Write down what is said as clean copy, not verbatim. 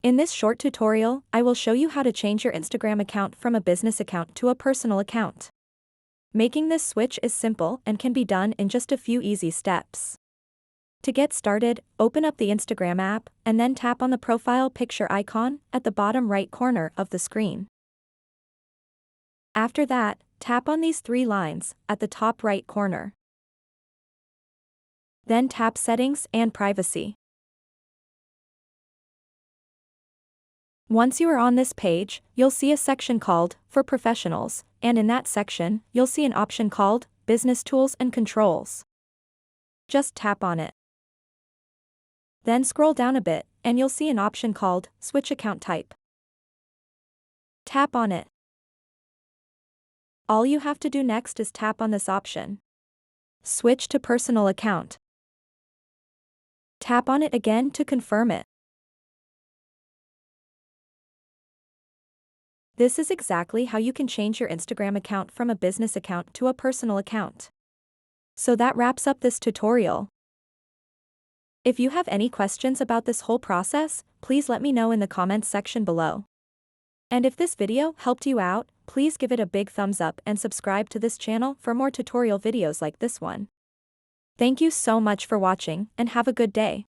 In this short tutorial, I will show you how to change your Instagram account from a business account to a personal account. Making this switch is simple and can be done in just a few easy steps. To get started, open up the Instagram app and then tap on the profile picture icon at the bottom right corner of the screen. After that, tap on these three lines at the top right corner. Then tap Settings and Privacy. Once you are on this page, you'll see a section called For Professionals, and in that section, you'll see an option called Business Tools and Controls. Just tap on it. Then scroll down a bit, and you'll see an option called Switch Account Type. Tap on it. All you have to do next is tap on this option. Switch to Personal Account. Tap on it again to confirm it. This is exactly how you can change your Instagram account from a business account to a personal account. So that wraps up this tutorial. If you have any questions about this whole process, please let me know in the comments section below. And if this video helped you out, please give it a big thumbs up and subscribe to this channel for more tutorial videos like this one. Thank you so much for watching and have a good day.